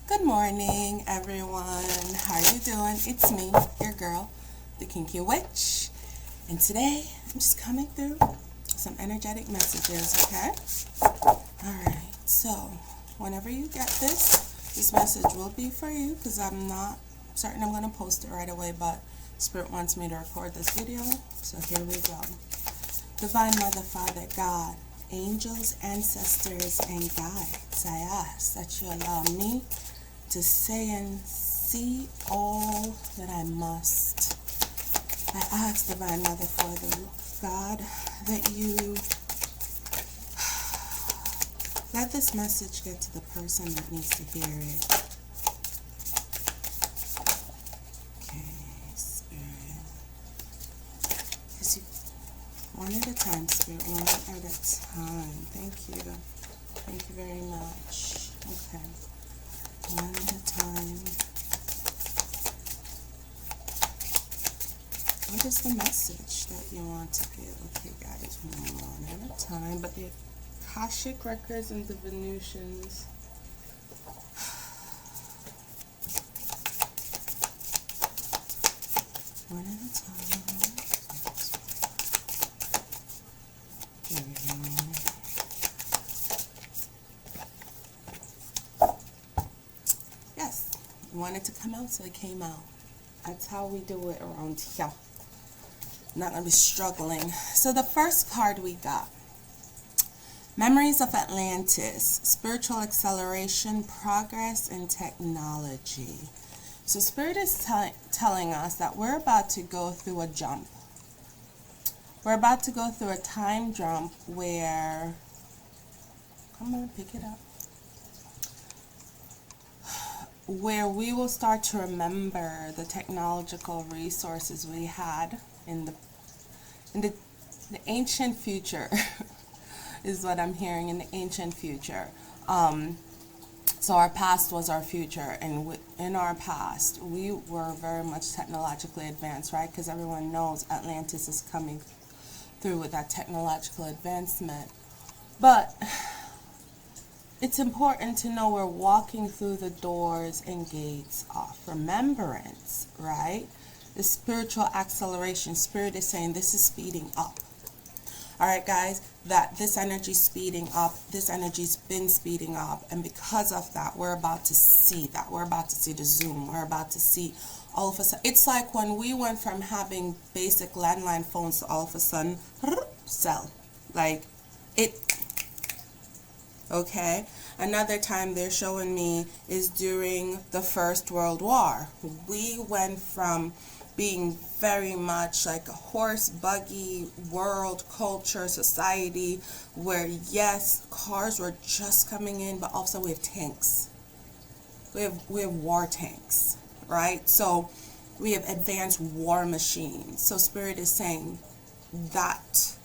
Good morning, everyone. How you doing? It's me, your girl, the Kinky Witch. And today, I'm just coming through some energetic messages, okay? Alright, so whenever you get this message will be for you because I'm not certain I'm going to post it right away, but Spirit wants me to record this video, so here we go. Divine Mother, Father, God, angels, ancestors, and guides, I ask that you allow me to say and see all that I must. I ask, Divine Mother, Father, God, that you let this message get to the person that needs to hear it. Okay, Spirit. Because you, one at a time, Spirit, one at a time. Thank you. Thank you very much. Okay. One at a time. What is the message that you want to give? Okay, guys, one at a time. But the Akashic records and the Venusians. One at a time. There we go. Yes, you wanted to come out, so it came out. That's how we do it around here. Not gonna be struggling. So the first card we got, Memories of Atlantis, Spiritual Acceleration, Progress, and Technology. So Spirit is telling us that we're about to go through a jump. We're about to go through a time jump where, come on, pick it up, where we will start to remember the technological resources we had in the ancient future is what I'm hearing, in the ancient future. So our past was our future, and in our past we were very much technologically advanced, right? Because everyone knows Atlantis is coming through with that technological advancement. But it's important to know we're walking through the doors and gates of remembrance, right? The spiritual acceleration. Spirit is saying this is speeding up. All right, guys, that this energy's speeding up. This energy's been speeding up. And because of that, we're about to see that. We're about to see the zoom. We're about to see all of a sudden. It's like when we went from having basic landline phones to all of a sudden, cell. Like, it... Okay, another time they're showing me is during the First World War. We went from being very much like a horse, buggy, world, culture, society, where yes, cars were just coming in, but also we have tanks. We have war tanks, right? So we have advanced war machines. So Spirit is saying that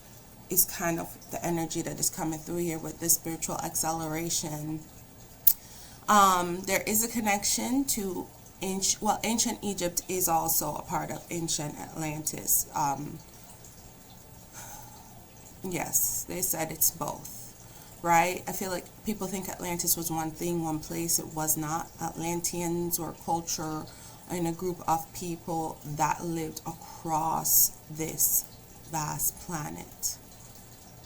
is kind of the energy that is coming through here with this spiritual acceleration. There is a connection to ancient Egypt is also a part of ancient Atlantis. Yes, they said it's both, right? I feel like people think Atlantis was one thing, one place. It was not. Atlanteans or culture in a group of people that lived across this vast planet.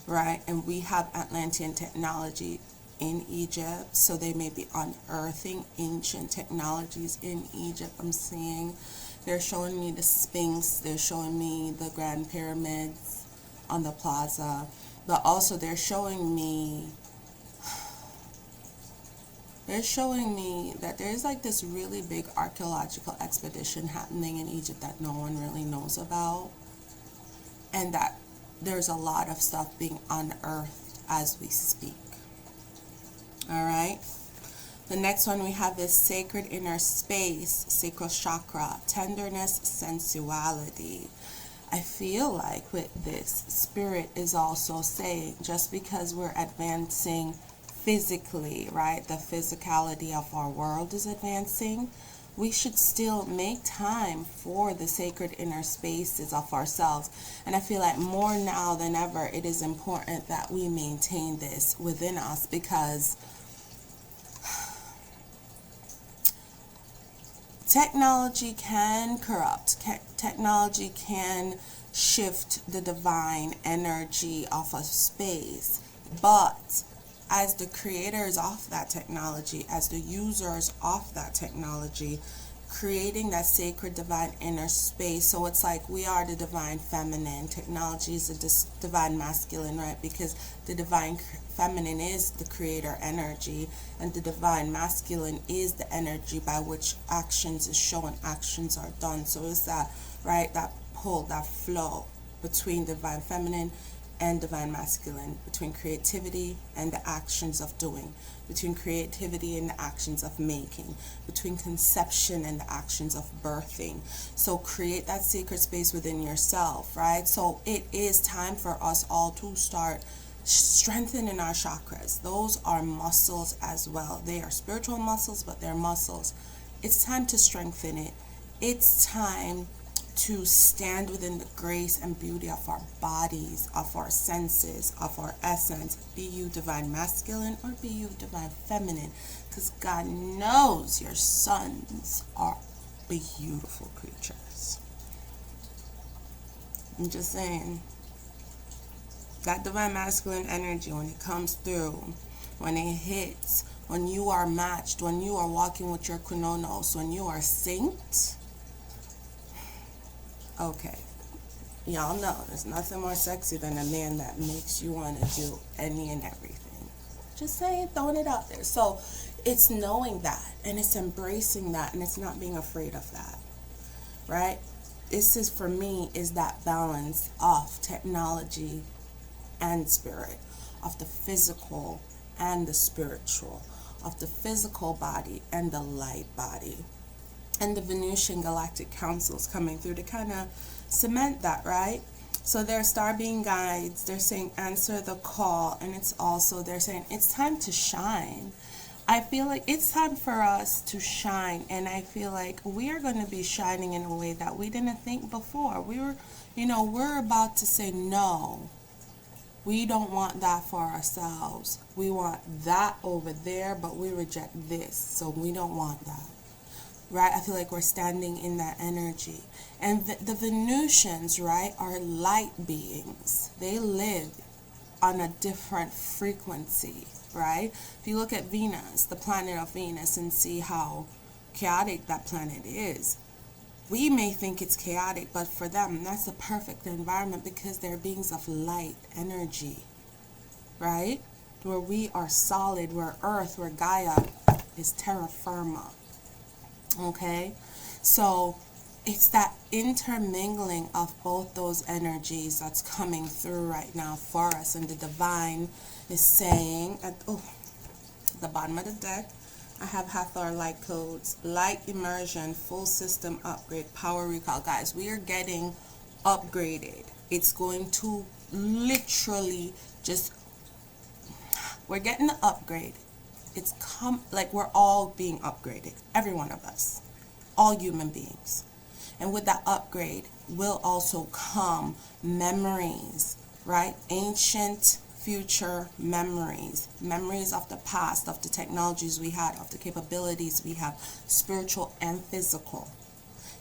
Right, and we have Atlantean technology in Egypt, so they may be unearthing ancient technologies in Egypt. I'm seeing they're showing me the Sphinx, they're showing me the Grand Pyramids on the plaza, but also they're showing me that there's like this really big archaeological expedition happening in Egypt that no one really knows about, and that there's a lot of stuff being unearthed as we speak. All right. The next one we have is sacred inner space, sacral chakra, tenderness, sensuality. I feel like with this, Spirit is also saying just because we're advancing physically, right, the physicality of our world is advancing, we should still make time for the sacred inner spaces of ourselves. And I feel like more now than ever, it is important that we maintain this within us, because technology can corrupt. Technology can shift the divine energy off of space. But as the creators of that technology, as the users of that technology, creating that sacred divine inner space. So it's like we are the divine feminine. Technology is the divine masculine, right? Because the divine feminine is the creator energy, and the divine masculine is the energy by which actions is shown, actions are done. So it's that, right, that pull, that flow between divine feminine and divine masculine, between creativity and the actions of doing, between creativity and the actions of making, between conception and the actions of birthing. So create that sacred space within yourself, right? So it is time for us all to start strengthening our chakras. Those are muscles as well. They are spiritual muscles, but they're muscles. It's time to strengthen it. It's time to stand within the grace and beauty of our bodies, of our senses, of our essence. Be you divine masculine or be you divine feminine, because God knows your sons are beautiful creatures. I'm just saying, that divine masculine energy, when it comes through, when it hits, when you are matched, when you are walking with your kunonos, when you are synced, okay, y'all know there's nothing more sexy than a man that makes you want to do any and everything. Just saying, throwing it out there. So it's knowing that, and it's embracing that, and it's not being afraid of that, right? This is, for me, is that balance of technology and spirit, of the physical and the spiritual, of the physical body and the light body. And the Venusian Galactic Councils coming through to kind of cement that, right? So their star being guides, they're saying answer the call, and it's also, they're saying it's time to shine. I feel like it's time for us to shine, and I feel like we are going to be shining in a way that we didn't think before. We're about to say no. We don't want that for ourselves. We want that over there, but we reject this, so we don't want that. Right? I feel like we're standing in that energy. And the Venusians, right, are light beings. They live on a different frequency, right? If you look at Venus, the planet of Venus, and see how chaotic that planet is, we may think it's chaotic, but for them, that's the perfect environment because they're beings of light energy, right? Where we are solid, where Earth, where Gaia is terra firma. Okay, so it's that intermingling of both those energies that's coming through right now for us. And the divine is saying at the bottom of the deck, I have Hathor light codes, light immersion, full system upgrade, power recall. Guys, we are getting upgraded. It's going to literally just, we're getting the upgrade. It's like we're all being upgraded, every one of us, all human beings. And with that upgrade will also come memories, right? Ancient, future memories of the past, of the technologies we had, of the capabilities we have, spiritual and physical.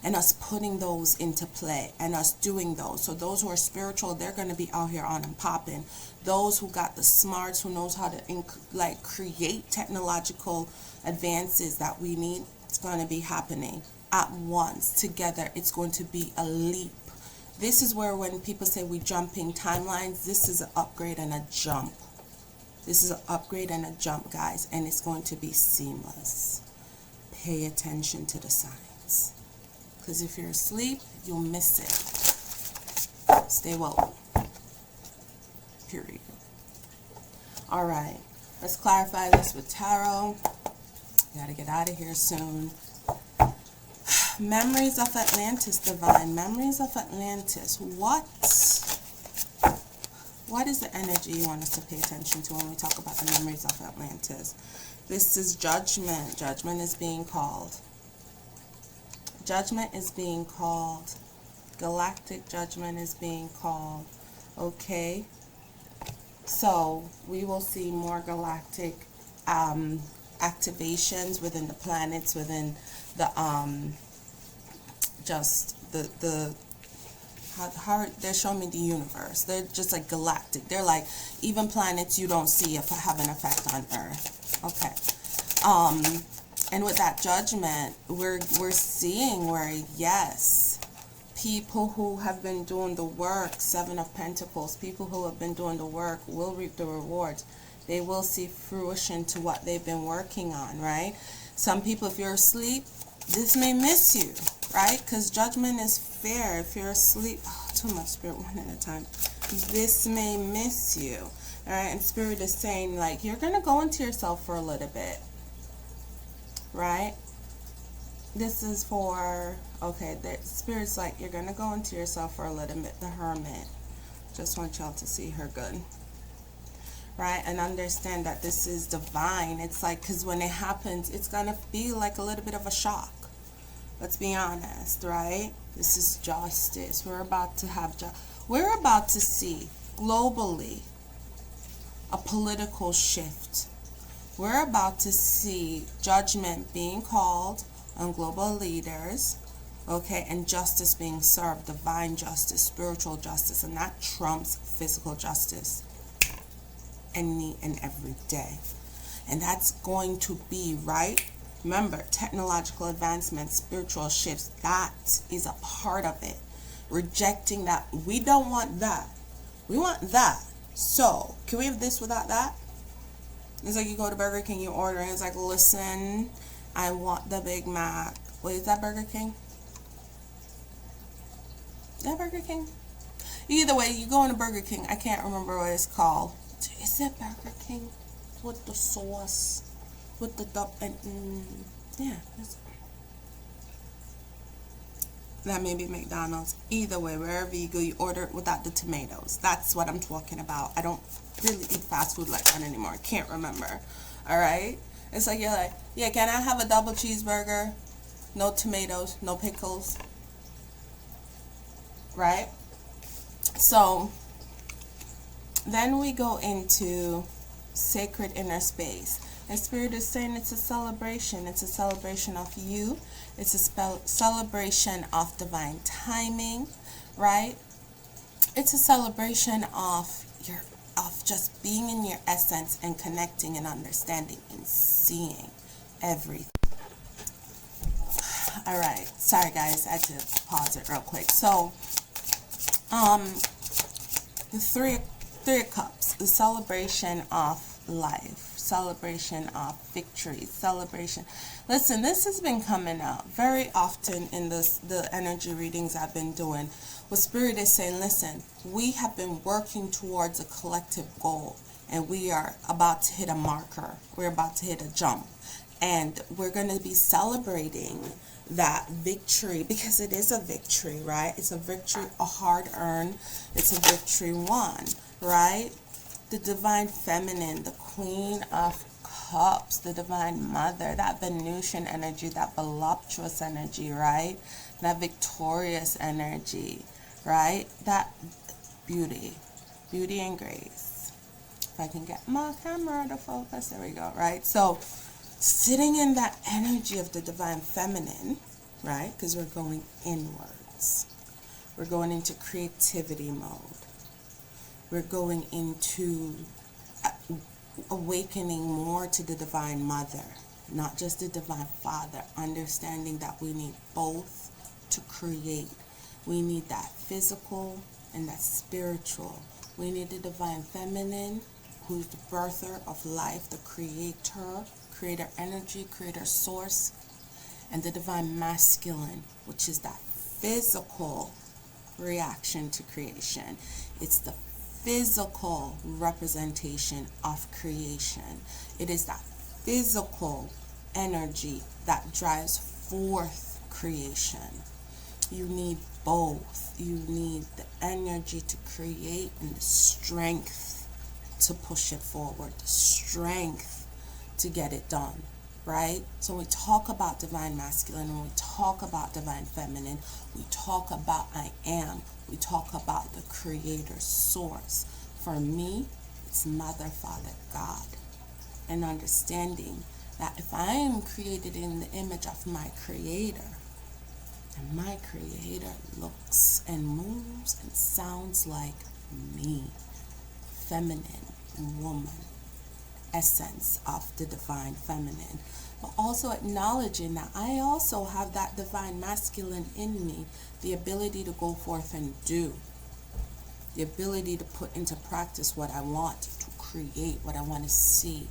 And us putting those into play and us doing those. So those who are spiritual, they're going to be out here on and popping. Those who got the smarts, who knows how to create technological advances that we need, it's going to be happening at once. Together, it's going to be a leap. This is where when people say we jumping timelines, this is an upgrade and a jump. This is an upgrade and a jump, guys, and it's going to be seamless. Pay attention to the signs. Because if you're asleep, you'll miss it. Stay woke. Period. All right. Let's clarify this with tarot. Gotta get out of here soon. Memories of Atlantis, divine. Memories of Atlantis. What is the energy you want us to pay attention to when we talk about the memories of Atlantis? This is judgment. Judgment is being called. Judgment is being called. Galactic judgment is being called. Okay. So we will see more galactic activations within the planets, within the just the how they're showing me the universe. They're just like galactic. They're like even planets you don't see if have an effect on Earth. Okay. And with that judgment, we're seeing where, yes, people who have been doing the work, Seven of Pentacles, people who have been doing the work will reap the rewards. They will see fruition to what they've been working on, right? Some people, if you're asleep, this may miss you, right? Because judgment is fair. If you're asleep, too much spirit, one at a time. This may miss you, all right? And spirit is saying, like, you're going to go into yourself for a little bit, right? This is for, okay, the spirit's like, you're going to go into yourself for a little bit. The Hermit. Just want y'all to see her good. Right? And understand that this is divine. It's like, because when it happens, it's going to be like a little bit of a shock. Let's be honest, right? This is justice. We're about to have, we're about to see globally a political shift. We're about to see judgment being called on global leaders, okay, and justice being served, divine justice, spiritual justice, and that trumps physical justice any and every day. And that's going to be, right? Remember, technological advancement, spiritual shifts, that is a part of it. Rejecting that. We don't want that. We want that. So, can we have this without that? It's like you go to Burger King, you order, and it's like, listen, I want the Big Mac. Wait, is that Burger King? Is that Burger King? Either way, you go into Burger King. I can't remember what it's called. Is it Burger King? With the sauce? With the yeah. That may be McDonald's. Either way, wherever you go, you order it without the tomatoes. That's what I'm talking about. I don't really eat fast food like that anymore. I can't remember. Alright? It's like, you're like, yeah, can I have a double cheeseburger? No tomatoes, no pickles. Right? So, then we go into sacred inner space. And Spirit is saying it's a celebration. It's a celebration of you. It's a celebration of divine timing, right? It's a celebration of just being in your essence and connecting and understanding and seeing everything. All right. Sorry, guys. I had to pause it real quick. So, the three of Cups, the celebration of life, celebration of victory, celebration. Listen, this has been coming out very often in the energy readings I've been doing. What Spirit is saying, listen, we have been working towards a collective goal, and we are about to hit a marker. We're about to hit a jump, and we're going to be celebrating that victory, because it is a victory, right? It's a victory, a hard-earned. It's a victory won, right? The divine feminine, the Queen of Cups, the divine mother, that Venusian energy, that voluptuous energy, right? That victorious energy, right? That beauty and grace. If I can get my camera to focus, there we go, right? So, sitting in that energy of the divine feminine, right? Because we're going inwards. We're going into creativity mode. We're going into awakening more to the divine mother, not just the divine father, understanding that we need both to create. We need that physical and that spiritual. We need the divine feminine, who's the birther of life, the creator energy, creator source, and the divine masculine, which is that physical reaction to creation. It's the physical representation of creation. It is that physical energy that drives forth creation. You need both. You need the energy to create and the strength to push it forward, the strength to get it done, right? So when we talk about divine masculine, when we talk about divine feminine, we talk about I am. We talk about the creator source. For me, it's Mother, Father, God. And understanding that if I am created in the image of my Creator, and my Creator looks and moves and sounds like me, feminine woman, essence of the divine feminine, but also acknowledging that I also have that divine masculine in me, the ability to go forth and do, the ability to put into practice what I want to create, what I want to see,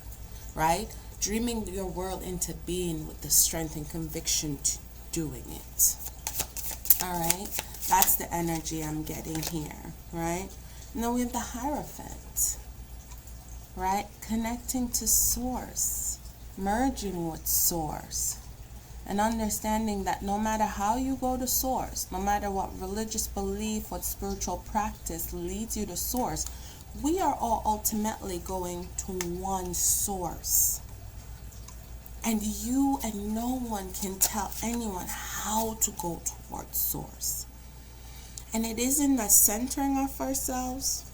right? Dreaming your world into being with the strength and conviction to doing it. All right, that's the energy I'm getting here, right? And then we have the Hierophant, right? Connecting to Source, merging with Source, and understanding that no matter how you go to Source, no matter what religious belief, what spiritual practice leads you to Source, we are all ultimately going to one Source. And you and no one can tell anyone how to go towards Source. And it is in the centering of ourselves.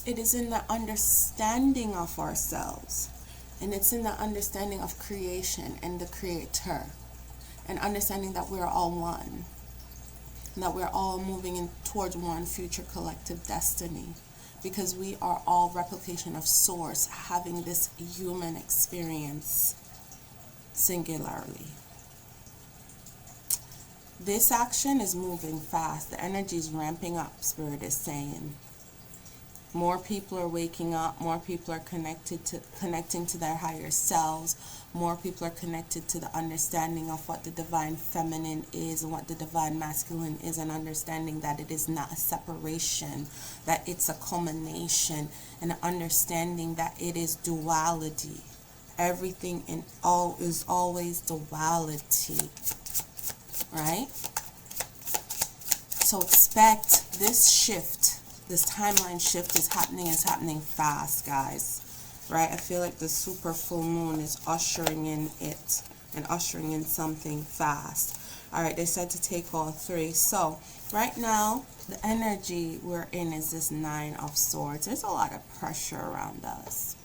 It is in the understanding of ourselves. And it's in the understanding of creation and the Creator. And understanding that we're all one. And that we're all moving in towards one future collective destiny. Because we are all replication of Source, having this human experience singularly. This action is moving fast. The energy is ramping up, Spirit is saying. More people are waking up. More people are connecting to their higher selves. More people are connected to the understanding of what the divine feminine is and what the divine masculine is, and understanding that it is not a separation, that it's a culmination, and understanding that it is duality. Everything in all is always duality, right? So expect this shift, this timeline shift is happening fast, guys, right? I feel like the super full moon is ushering in it and ushering in something fast. All right, they said to take all three. So right now, the energy we're in is this Nine of Swords. There's a lot of pressure around us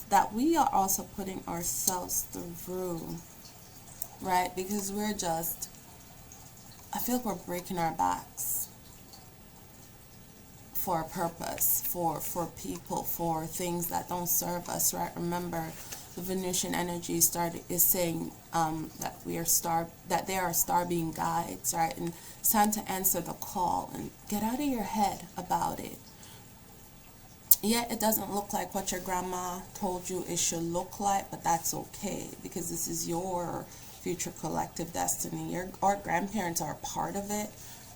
that we are also putting ourselves through, right? Because we're just, I feel like we're breaking our backs for a purpose, for people, for things that don't serve us, right? Remember, the Venusian energy is saying that they are star being guides, right? And it's time to answer the call and get out of your head about it. Yet it doesn't look like what your grandma told you it should look like, but that's okay, because this is your future collective destiny. Our grandparents are a part of it,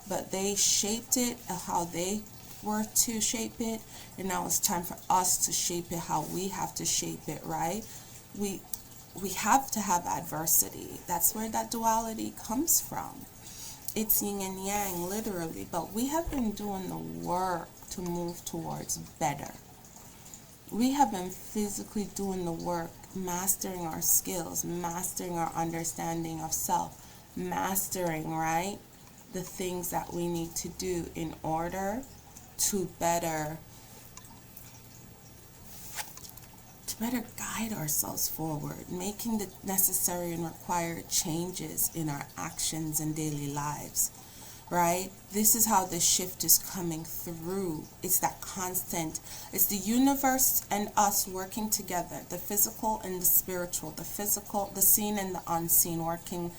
but they shaped it how they were to shape it, and now it's time for us to shape it how we have to shape it, right? We have to have adversity. That's where that duality comes from. It's yin and yang, literally, but we have been doing the work to move towards better. We have been physically doing the work, mastering our skills, mastering our understanding of self, mastering, right, the things that we need to do in order to better guide ourselves forward, making the necessary and required changes in our actions and daily lives, right? This is how the shift is coming through. It's that constant, it's the universe and us working together, the physical and the spiritual, the physical, the seen and the unseen, working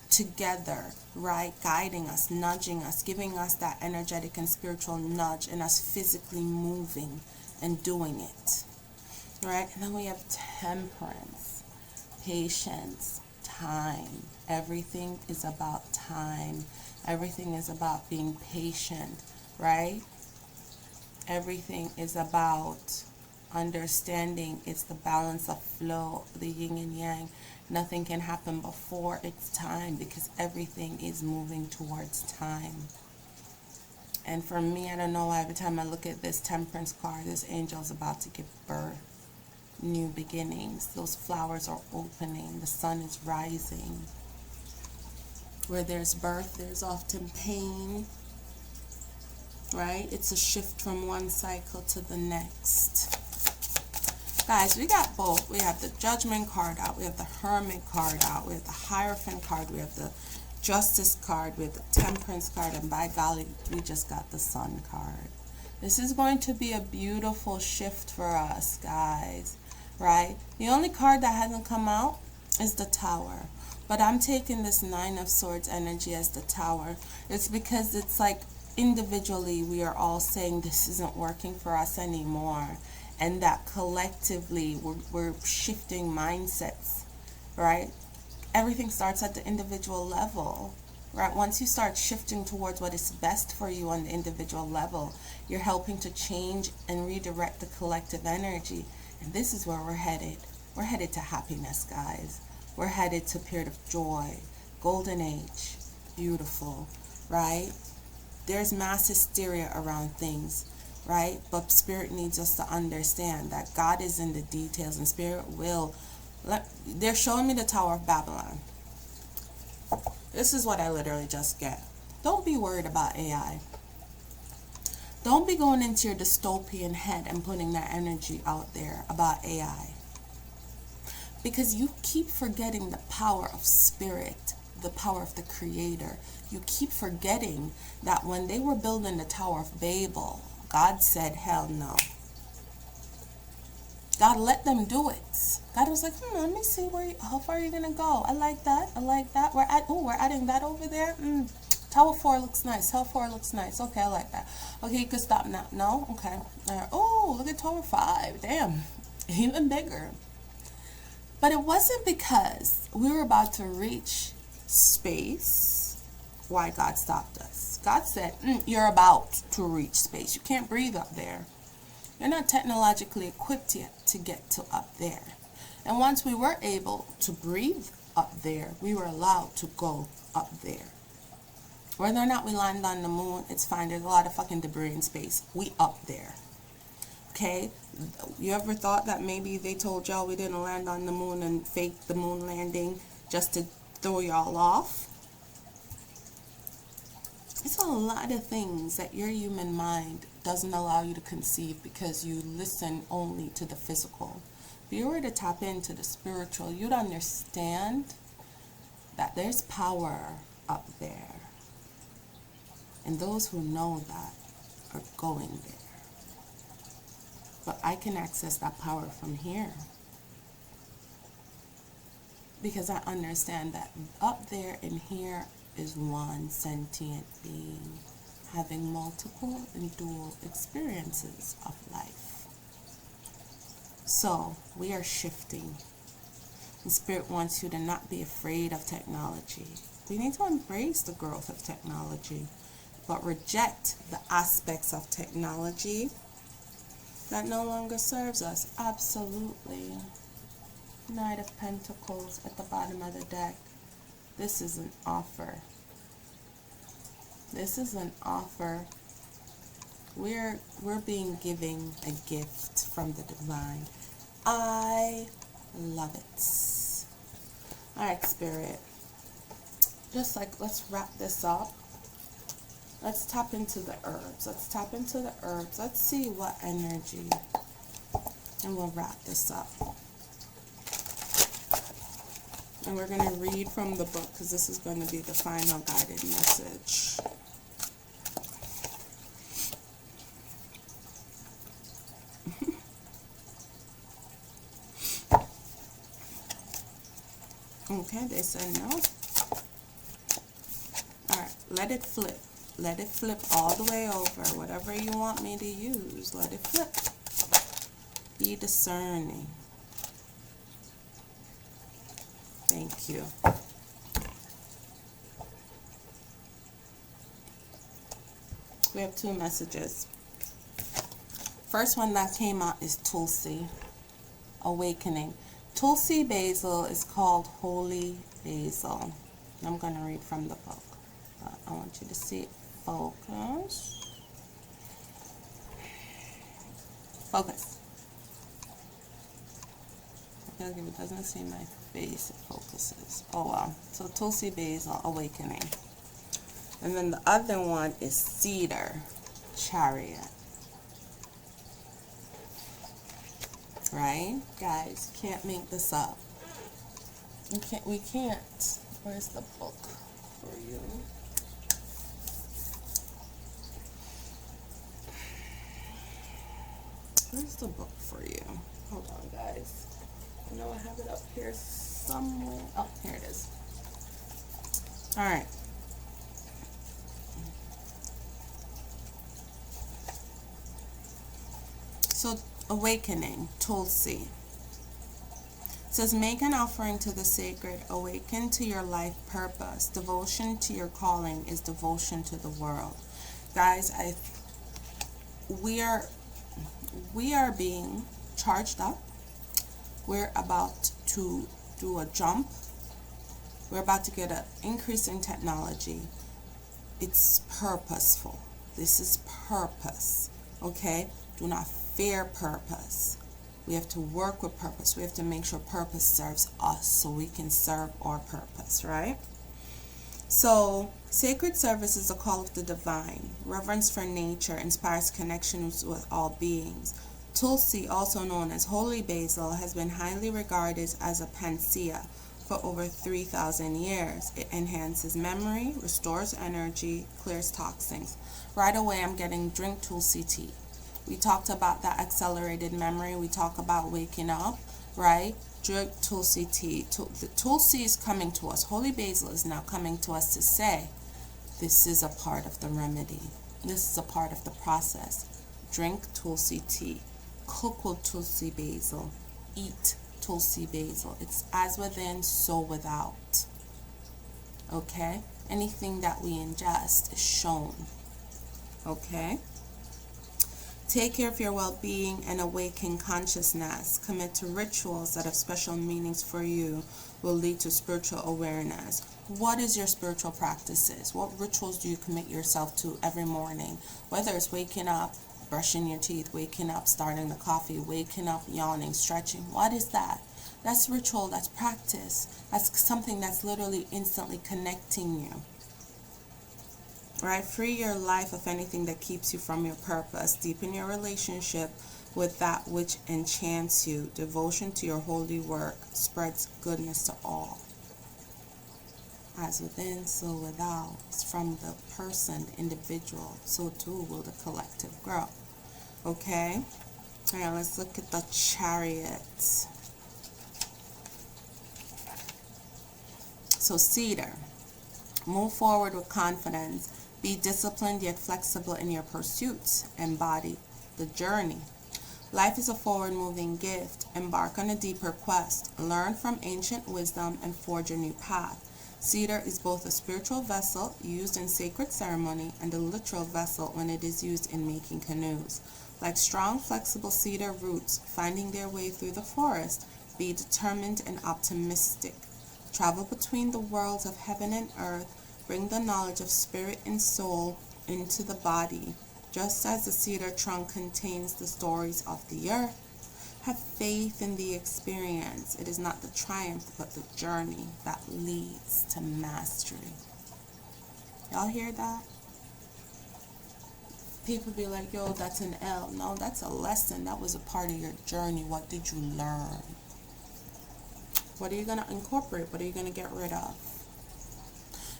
together, right? Guiding us, nudging us, giving us that energetic and spiritual nudge, and us physically moving and doing it, right? And then we have temperance, patience, time. Everything is about time. Everything is about being patient, right? Everything is about understanding. It's the balance of flow, the yin and yang. Nothing can happen before its time, because everything is moving towards time. And for me, I don't know why every time I look at this temperance card, this angel is about to give birth. New beginnings. Those flowers are opening. The sun is rising. Where there's birth, there's often pain, right? It's a shift from one cycle to the next. Guys, we got both. We have the Judgment card out. We have the Hermit card out. We have the Hierophant card. We have the Justice card. We have the Temperance card. And by golly, we just got the Sun card. This is going to be a beautiful shift for us, guys. Right? The only card that hasn't come out is the Tower. But I'm taking this Nine of Swords energy as the Tower. It's because it's like individually we are all saying this isn't working for us anymore. And that collectively we're shifting mindsets, right? Everything starts at the individual level, right? Once you start shifting towards what is best for you on the individual level, you're helping to change and redirect the collective energy. And this is where we're headed. We're headed to happiness, guys. We're headed to a period of joy, golden age, beautiful, right? There's mass hysteria around things, right? But Spirit needs us to understand that God is in the details, and Spirit will. They're showing me the Tower of Babylon. This is what I literally just get. Don't be worried about AI. Don't be going into your dystopian head and putting that energy out there about AI. Because you keep forgetting the power of Spirit, the power of the Creator. You keep forgetting that when they were building the Tower of Babel, God said, hell no. God let them do it. God was like, let me see how far you're going to go. I like that. I like that. We're adding that over there. Tower 4 looks nice. Tower 4 looks nice. Okay, I like that. Okay, you can stop now. No? Okay. Oh, look at Tower 5. Damn. Even bigger. But it wasn't because we were about to reach space why God stopped us. God said, you're about to reach space. You can't breathe up there. You're not technologically equipped yet to get to up there. And once we were able to breathe up there, we were allowed to go up there. Whether or not we land on the moon, it's fine. There's a lot of fucking debris in space. We up there. Okay? You ever thought that maybe they told y'all we didn't land on the moon and faked the moon landing just to throw y'all off? It's a lot of things that your human mind doesn't allow you to conceive because you listen only to the physical. If you were to tap into the spiritual, you'd understand that there's power up there. And those who know that are going there. But I can access that power from here. Because I understand that up there and here is one sentient being having multiple and dual experiences of life. So we are shifting. And Spirit wants you to not be afraid of technology. We need to embrace the growth of technology, but reject the aspects of technology that no longer serves us. Absolutely. Knight of Pentacles at the bottom of the deck. This is an offer. This is an offer. We're being given a gift from the divine. I love it. Alright, Spirit. Just like, let's wrap this up. Let's tap into the herbs. Let's tap into the herbs. Let's see what energy. And we'll wrap this up. And we're going to read from the book because this is going to be the final guided message. Okay, they said no. Alright, let it flip. Let it flip all the way over. Whatever you want me to use, let it flip. Be discerning. Thank you. We have two messages. First one that came out is Tulsi, Awakening. Tulsi basil is called holy basil. I'm going to read from the book. But I want you to see it. Focus. Focus. I feel like if it doesn't see my face, it focuses. Oh wow. So Tulsi basil, Awakening. And then the other one is Cedar, Chariot. right? Guys, can't make this up. We can't. Where's the book for you? Where's the book for you? Hold on, guys. I know I have it up here somewhere. Oh, here it is. All right. So, awakening, Tulsi. It says, make an offering to the sacred, awaken to your life purpose. Devotion to your calling is devotion to the world. Guys, we are being charged up. We're about to do a jump. We're about to get an increase in technology. It's purposeful. This is purpose. Okay? Do not fear purpose. We have to work with purpose. We have to make sure purpose serves us so we can serve our purpose, right? So, sacred service is a call of the divine. Reverence for nature inspires connections with all beings. Tulsi, also known as holy basil, has been highly regarded as a panacea for over 3,000 years. It enhances memory, restores energy, clears toxins. Right away, I'm getting drink Tulsi tea. We talked about that accelerated memory. We talk about waking up, right? Drink Tulsi tea. The Tulsi is coming to us. Holy basil is now coming to us to say, this is a part of the remedy. This is a part of the process. Drink Tulsi tea. Cook with Tulsi basil. Eat Tulsi basil. It's as within, so without. Okay? Anything that we ingest is shown. Okay? Take care of your well-being and awaken consciousness. Commit to rituals that have special meanings for you will lead to spiritual awareness. What is your spiritual practices? What rituals do you commit yourself to every morning? Whether it's waking up, brushing your teeth, waking up, starting the coffee, waking up, yawning, stretching. What is that? That's ritual, that's practice. That's something that's literally instantly connecting you. Right? Free your life of anything that keeps you from your purpose. Deepen your relationship with that which enchants you. Devotion to your holy work spreads goodness to all. As within, so without. It's from the person, the individual, so too will the collective grow. Okay? All right, let's look at the Chariot. So, cedar. Move forward with confidence. Be disciplined yet flexible in your pursuits. Embody the journey. Life is a forward-moving gift. Embark on a deeper quest. Learn from ancient wisdom and forge a new path. Cedar is both a spiritual vessel used in sacred ceremony and a literal vessel when it is used in making canoes. Like strong, flexible cedar roots finding their way through the forest, be determined and optimistic. Travel between the worlds of heaven and earth. Bring the knowledge of spirit and soul into the body. Just as the cedar trunk contains the stories of the earth, have faith in the experience. It is not the triumph, but the journey that leads to mastery. Y'all hear that? People be like, yo, that's an L. No, that's a lesson. That was a part of your journey. What did you learn? What are you going to incorporate? What are you going to get rid of?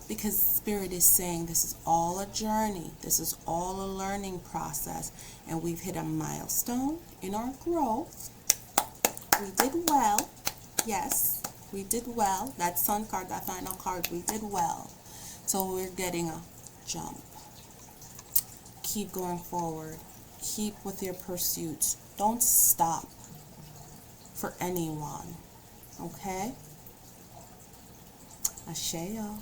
Because Spirit is saying this is all a journey. This is all a learning process. And we've hit a milestone in our growth. We did well. Yes, we did well. That sun card, that final card, we did well. So we're getting a jump. Keep going forward. Keep with your pursuits. Don't stop for anyone. Okay? Ashe, y'all.